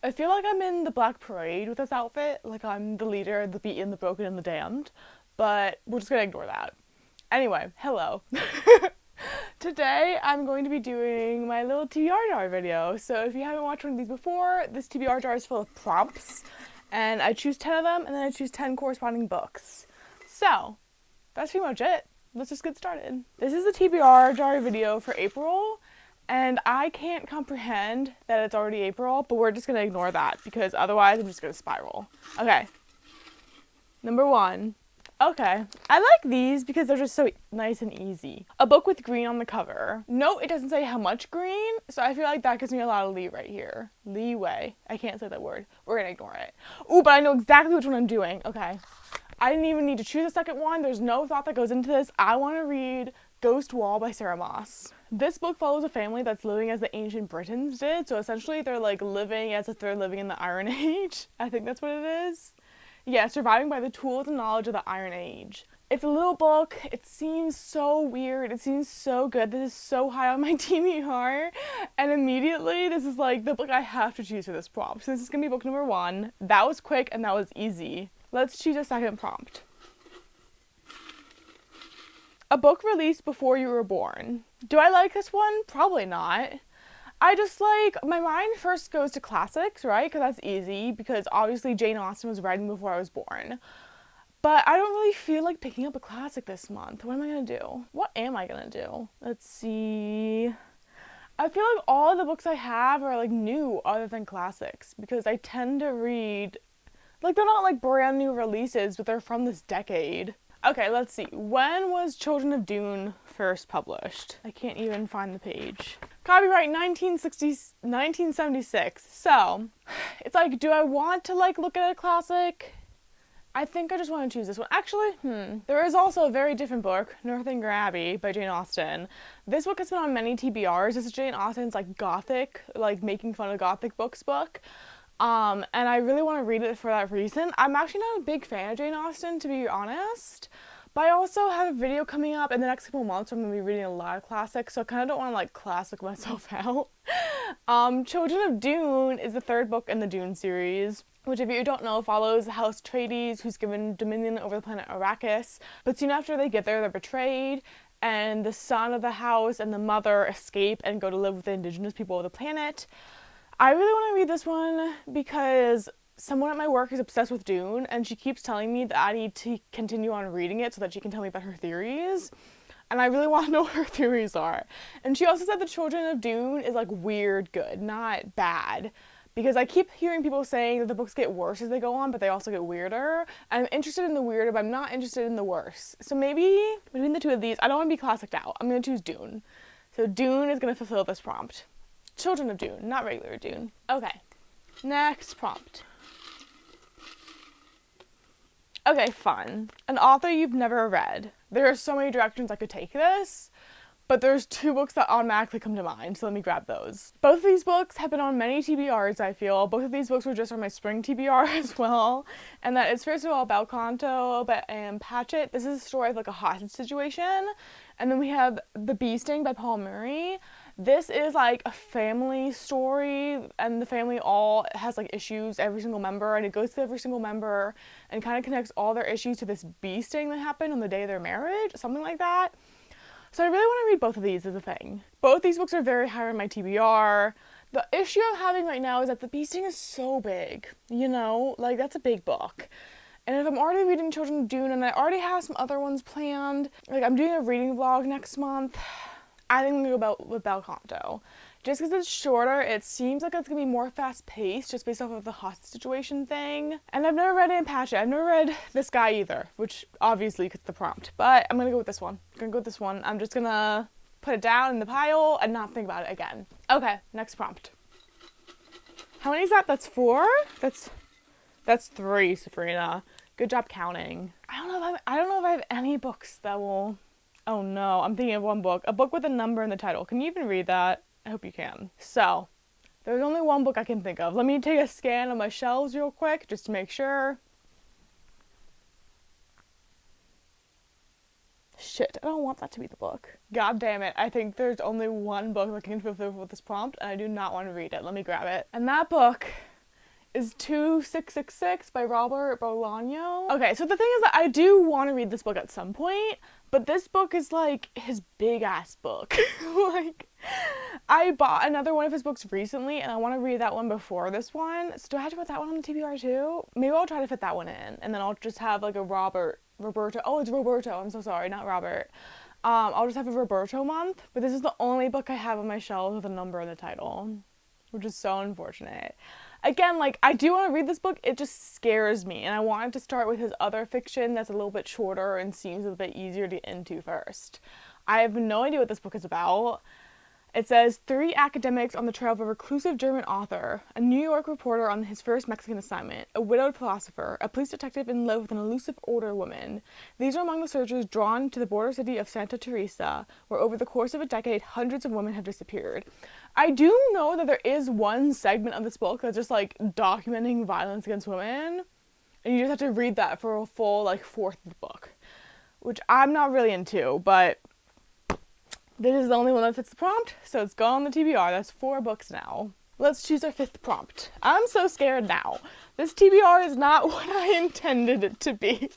I feel like I'm in the Black Parade with this outfit, like I'm the leader, the beaten, the broken, and the damned, but we're just gonna ignore that. Anyway, hello. Today I'm going to be doing my little TBR jar video. So if you haven't watched one of these before, this TBR jar is full of prompts, and I choose 10 of them, and then I choose 10 corresponding books. So that's pretty much it. Let's just get started. This is the TBR jar video for April, and I can't comprehend that it's already April, but we're just gonna ignore that because otherwise I'm just gonna spiral. Okay. Number 1. Okay, I like these because they're just so nice and easy. A book with green on the cover. No, it doesn't say how much green, so I feel like that gives me a lot of leeway here. Leeway. I can't say that word. We're gonna ignore it. Ooh, but I know exactly which one I'm doing. Okay. I didn't even need to choose a second one. There's no thought that goes into this. I want to read Ghost Wall by Sarah Moss. This book follows a family that's living as the ancient Britons did, so essentially they're like living as if they're living in the Iron Age. I think that's what it is. Yeah, surviving by the tools and knowledge of the Iron Age. It's a little book. It seems so weird. It seems so good. This is so high on my TBR. And immediately, this is like the book I have to choose for this prompt. So this is going to be book number 1. That was quick and that was easy. Let's choose a second prompt. A book released before you were born. Do I like this one? Probably not. I just like, my mind first goes to classics, right? Because that's easy, because obviously Jane Austen was writing before I was born. But I don't really feel like picking up a classic this month. What am I going to do? What am I going to do? Let's see. I feel like all the books I have are like new other than classics, because I tend to read, like they're not like brand new releases, but they're from this decade. Okay, let's see. When was Children of Dune first published? I can't even find the page. Copyright 1976. So, it's like, do I want to like look at a classic? I think I just want to choose this one. Actually, there is also a very different book, Northanger Abbey by Jane Austen. This book has been on many TBRs. This is Jane Austen's like gothic, like making fun of gothic books book. And I really want to read it for that reason. I'm actually not a big fan of Jane Austen, to be honest. But I also have a video coming up in the next couple months where I'm going to be reading a lot of classics, so I kind of don't want to like classic myself out. Children of Dune is the 3rd book in the Dune series, which if you don't know follows House Atreides, who's given dominion over the planet Arrakis. But soon after they get there, they're betrayed, and the son of the house and the mother escape and go to live with the indigenous people of the planet. I really want to read this one because someone at my work is obsessed with Dune, and she keeps telling me that I need to continue on reading it so that she can tell me about her theories. And I really want to know what her theories are. And she also said the Children of Dune is like weird good, not bad. Because I keep hearing people saying that the books get worse as they go on, but they also get weirder. And I'm interested in the weirder, but I'm not interested in the worse. So maybe between the two of these, I don't want to be classiced out. I'm going to choose Dune. So Dune is going to fulfill this prompt. Children of Dune, not regular Dune. Okay, next prompt. Okay, fun. An author you've never read. There are so many directions I could take this, but there's 2 books that automatically come to mind, so let me grab those. Both of these books have been on many TBRs, I feel. Both of these books were just on my spring TBR as well. And that is, first of all, Belcanto by A.M. Patchett. This is a story of like a hostage situation. And then we have The Bee Sting by Paul Murray. This is like a family story, and the family all has like issues, every single member, and it goes through every single member and kind of connects all their issues to this bee sting that happened on the day of their marriage, something like that. So I really want to read both of these as a thing. Both these books are very high on my TBR. The issue I'm having right now is that The Bee Sting is so big, you know? Like, that's a big book. And if I'm already reading Children of Dune and I already have some other ones planned, like I'm doing a reading vlog next month, I think I'm going to go with Belcanto. Just because it's shorter, it seems like it's going to be more fast-paced just based off of the hostage situation thing. And I've never read A.M. Patchett. I've never read this guy either, which obviously fits the prompt. But I'm going to go with this one. I'm just going to put it down in the pile and not think about it again. Okay, next prompt. How many is that? That's 4? That's 3, Sabrina. Good job counting. I don't know if I have any books that will... Oh no, I'm thinking of one book. A book with a number in the title. Can you even read that? I hope you can. So, there's only one book I can think of. Let me take a scan of my shelves real quick, just to make sure. Shit, I don't want that to be the book. God damn it, I think there's only one book that can fulfill with this prompt, and I do not want to read it. Let me grab it. And that book is 2666 by Robert Bolaño. Okay, so the thing is that I do want to read this book at some point, but this book is like his big ass book. Like, I bought another one of his books recently and I want to read that one before this one. So do I have to put that one on the TBR too? Maybe I'll try to fit that one in and then I'll just have like a Roberto. Oh, it's Roberto. I'm so sorry, not Robert. I'll just have a Roberto month, but this is the only book I have on my shelf with a number in the title, which is so unfortunate. Again, like, I do want to read this book, it just scares me, and I wanted to start with his other fiction that's a little bit shorter and seems a bit easier to get into first. I have no idea what this book is about. It says, 3 academics on the trail of a reclusive German author, a New York reporter on his first Mexican assignment, a widowed philosopher, a police detective in love with an elusive older woman. These are among the searchers drawn to the border city of Santa Teresa, where over the course of a decade, hundreds of women have disappeared. I do know that there is one segment of this book that's just, like, documenting violence against women, and you just have to read that for a full, like, fourth of the book, which I'm not really into, but this is the only one that fits the prompt, so it's gone on the TBR. That's 4 books now. Let's choose our 5th prompt. I'm so scared now. This TBR is not what I intended it to be.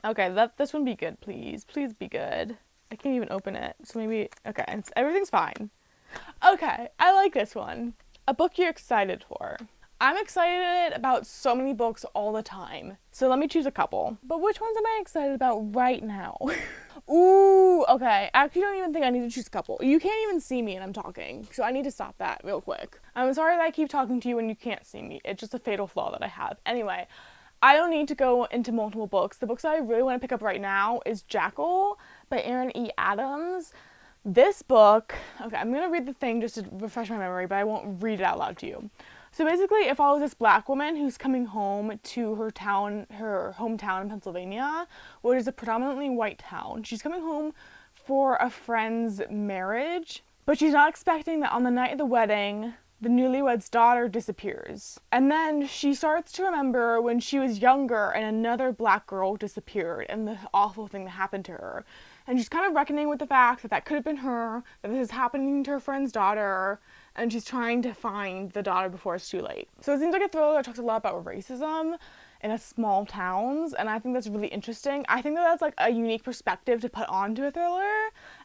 Okay, let this one be good, please. Please be good. I can't even open it, so maybe, okay, everything's fine. Okay, I like this one. A book you're excited for. I'm excited about so many books all the time, so let me choose a couple. But which ones am I excited about right now? Ooh, okay. I actually don't even think I need to choose a couple. You can't even see me and I'm talking, so I need to stop that real quick. I'm sorry that I keep talking to you when you can't see me. It's just a fatal flaw that I have. Anyway, I don't need to go into multiple books. The books that I really want to pick up right now is Jackal by Aaron E. Adams. This book, okay, I'm going to read the thing just to refresh my memory, but I won't read it out loud to you. So basically, it follows this black woman who's coming home to her hometown in Pennsylvania, which is a predominantly white town. She's coming home for a friend's marriage, but she's not expecting that on the night of the wedding, the newlywed's daughter disappears. And then she starts to remember when she was younger and another black girl disappeared and the awful thing that happened to her. And she's kind of reckoning with the fact that that could have been her, that this is happening to her friend's daughter, and she's trying to find the daughter before it's too late. So it seems like a thriller that talks a lot about racism in a small towns, and I think that's really interesting. I think that that's like a unique perspective to put onto a thriller,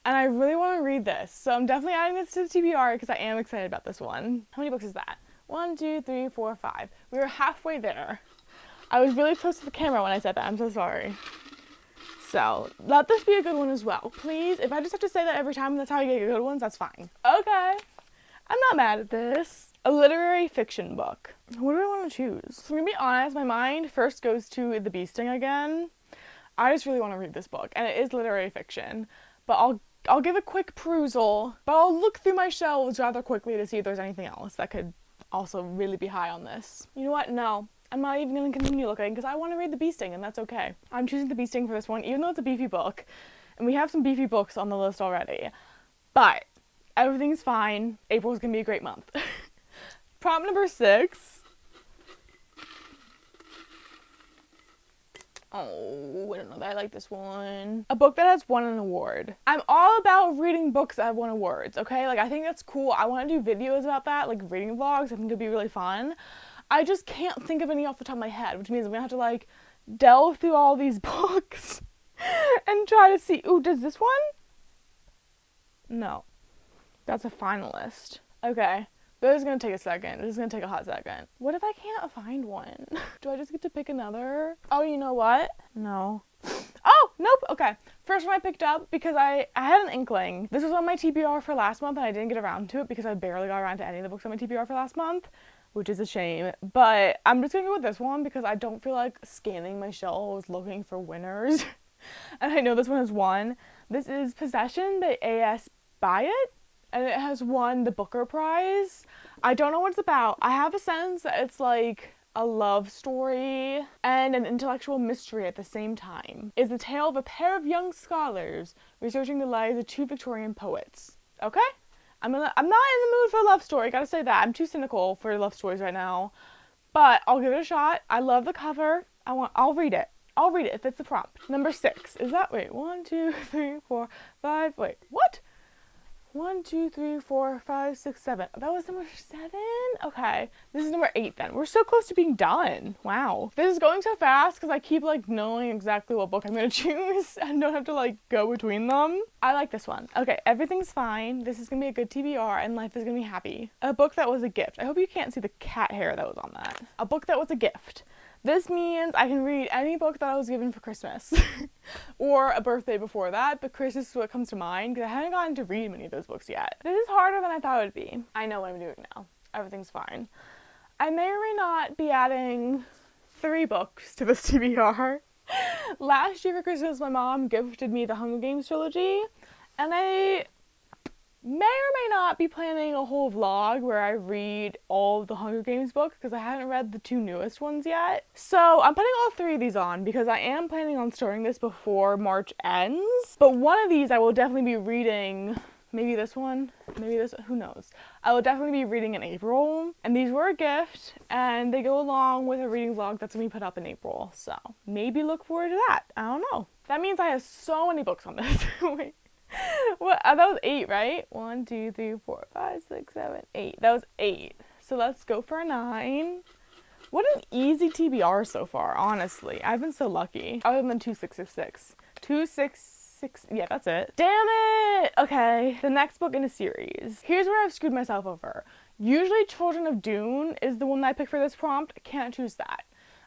and I really want to read this. So I'm definitely adding this to the TBR because I am excited about this one. How many books is that? 1, 2, 3, 4, 5. We were halfway there. I was really close to the camera when I said that. I'm so sorry. So let this be a good one as well, please. If I just have to say that every time, that's how you get good ones, that's fine. Okay. I'm not mad at this. A literary fiction book. What do I want to choose? So I'm gonna be honest, my mind first goes to The Bee Sting again. I just really want to read this book, and it is literary fiction. But I'll give a quick perusal, but I'll look through my shelves rather quickly to see if there's anything else that could also really be high on this. You know what? No. I'm not even going to continue looking because I want to read The Bee Sting, and that's okay. I'm choosing The Bee Sting for this one, even though it's a beefy book, and we have some beefy books on the list already. But everything's fine. April's going to be a great month. Prompt number 6. Oh, I don't know that I like this one. A book that has won an award. I'm all about reading books that have won awards, okay? Like, I think that's cool. I want to do videos about that, like reading vlogs. I think it'd be really fun. I just can't think of any off the top of my head, which means I'm gonna have to like delve through all these books and try to see. Ooh, does this one? No. That's a finalist. Okay. This is gonna take a second. This is gonna take a hot second. What if I can't find one? Do I just get to pick another? Oh, you know what? No. Oh, nope. Okay. First one I picked up because I had an inkling. This was on my TBR for last month and I didn't get around to it because I barely got around to any of the books on my TBR for last month, which is a shame. But I'm just gonna go with this one because I don't feel like scanning my shelves looking for winners. And I know this one has won. This is Possession by A.S. Byatt, and it has won the Booker Prize. I don't know what it's about. I have a sense that it's like a love story and an intellectual mystery at the same time. It's the tale of a pair of young scholars researching the lives of 2 Victorian poets. Okay? I'm not in the mood for a love story, gotta say that. I'm too cynical for love stories right now. But I'll give it a shot. I love the cover. I'll read it. I'll read it if it's the prompt. Number 6. Is that, wait, 1, 2, 3, 4, 5, wait, what? 1, 2, 3, 4, 5, 6, 7. That was number 7? Okay. This is number 8 then. We're so close to being done. Wow. This is going so fast because I keep like knowing exactly what book I'm going to choose and don't have to like go between them. I like this one. Okay, everything's fine. This is going to be a good TBR and life is going to be happy. A book that was a gift. I hope you can't see the cat hair that was on that. A book that was a gift. This means I can read any book that I was given for Christmas or a birthday before that, but Christmas is what comes to mind because I haven't gotten to read many of those books yet. This is harder than I thought it would be. I know what I'm doing now. Everything's fine. I may or may not be adding 3 books to this TBR. Last year for Christmas, my mom gifted me the Hunger Games trilogy, and I may or may not be planning a whole vlog where I read all of the Hunger Games books because I haven't read the 2 newest ones yet. So I'm putting all 3 of these on because I am planning on starting this before March ends. But one of these I will definitely be reading, maybe this one, maybe this, who knows. I will definitely be reading in April. And these were a gift and they go along with a reading vlog that's going to be put up in April. So maybe look forward to that. I don't know. That means I have so many books on this. Wait. What? That was 8, right? 1, 2, 3, 4, 5, 6, 7, 8. That was 8. So let's go for a 9. What an easy TBR so far, honestly. I've been so lucky. Other than 2666. 266, yeah, that's it. Damn it! Okay, the next book in a series. Here's where I've screwed myself over. Usually Children of Dune is the one that I pick for this prompt. I can't choose that.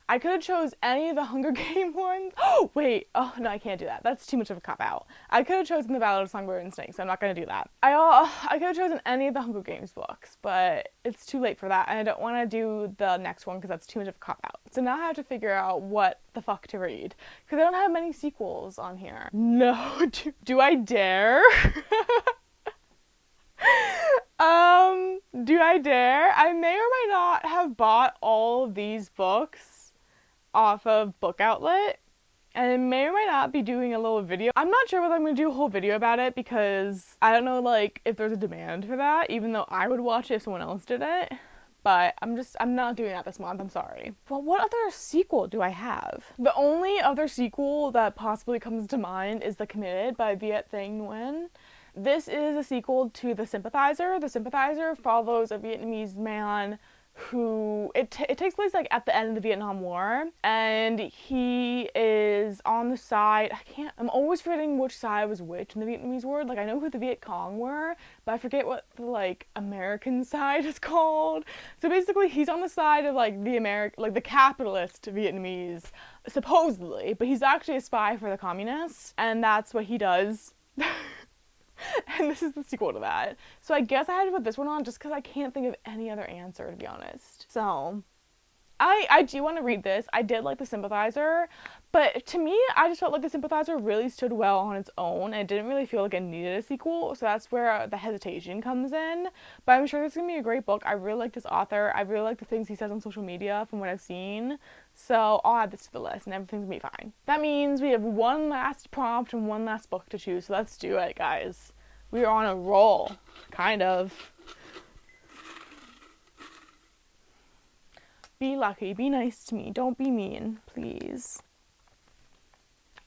I could have chose any of the Hunger Game ones. Oh, wait. Oh, no, I can't do that. That's too much of a cop-out. I could have chosen The Ballad of Songbird and Snake, so I'm not going to do that. I could have chosen any of the Hunger Games books, but it's too late for that, and I don't want to do the next one because that's too much of a cop-out. So now I have to figure out what the fuck to read, because I don't have many sequels on here. No, do I dare? Do I dare? I may or may not have bought all of these books off of Book Outlet, and I may or may not be doing a little video. I'm not sure whether I'm going to do a whole video about it because I don't know like if there's a demand for that, even though I would watch it if someone else did it. But I'm not doing that this month, I'm sorry. But what other sequel do I have? The only other sequel that possibly comes to mind is The Committed by Viet Thanh Nguyen. This is a sequel to The Sympathizer. The Sympathizer follows a Vietnamese man who, it takes place like at the end of the Vietnam War, and he is on the side, I'm always forgetting which side was which in the Vietnamese war. Like I know who the Viet Cong were, but I forget what the like American side is called. So basically he's on the side of like the capitalist Vietnamese, supposedly, but he's actually a spy for the communists, and that's what he does. And this is the sequel to that. So I guess I had to put this one on just because I can't think of any other answer, to be honest. So I do want to read this. I did like The Sympathizer, but to me, I just felt like The Sympathizer really stood well on its own, and it didn't really feel like it needed a sequel, so that's where the hesitation comes in. But I'm sure this is going to be a great book. I really like this author. I really like the things he says on social media from what I've seen. So I'll add this to the list, and everything's going to be fine. That means we have one last prompt and one last book to choose, so let's do it, guys. We are on a roll. Kind of. Be lucky. Be nice to me. Don't be mean, please.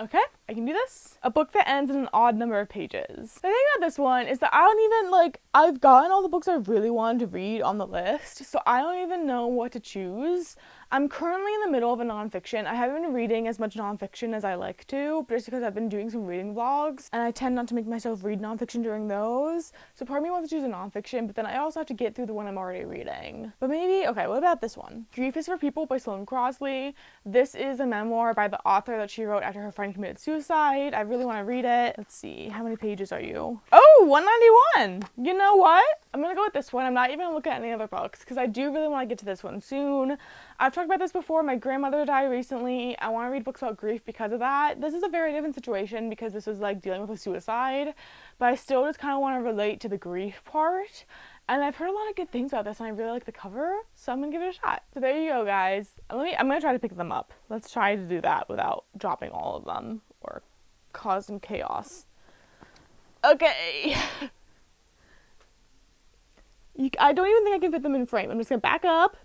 Okay, I can do this. A book that ends in an odd number of pages. The thing about this one is that I don't even, I've gotten all the books I really wanted to read on the list, so I don't even know what to choose. I'm currently in the middle of a nonfiction. I haven't been reading as much nonfiction as I like to, but it's because I've been doing some reading vlogs, and I tend not to make myself read nonfiction during those. So part of me wants to choose a nonfiction, but then I also have to get through the one I'm already reading. But maybe, okay, what about this one? Grief is for People by Sloane Crosley. This is a memoir by the author that she wrote after her friend committed suicide. I really want to read it. Let's see, how many pages are you? Oh, 191! You know what? I'm gonna go with this one. I'm not even gonna look at any other books, because I do really want to get to this one soon. I've talked about this before. My grandmother died recently. I want to read books about grief because of that. This is a very different situation because this was like dealing with a suicide, but I still just kind of want to relate to the grief part. And I've heard a lot of good things about this, and I really like the cover, so I'm gonna give it a shot. So there you go, guys. I'm gonna try to pick them up. Let's try to do that without dropping all of them or causing chaos. Okay. I don't even think I can fit them in frame. I'm just gonna back up.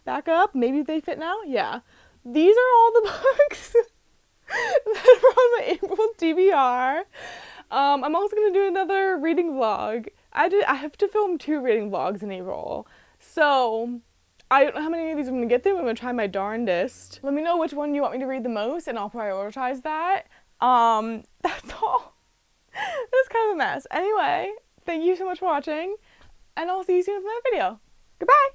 Maybe they fit now? Yeah. These are all the books that are on my April TBR. I'm also gonna do another reading vlog. I have to film 2 reading vlogs in April. So I don't know how many of these I'm gonna get through. I'm gonna try my darndest. Let me know which one you want me to read the most and I'll prioritize that. That's all. That's kind of a mess. Anyway, thank you so much for watching and I'll see you soon with another video. Goodbye!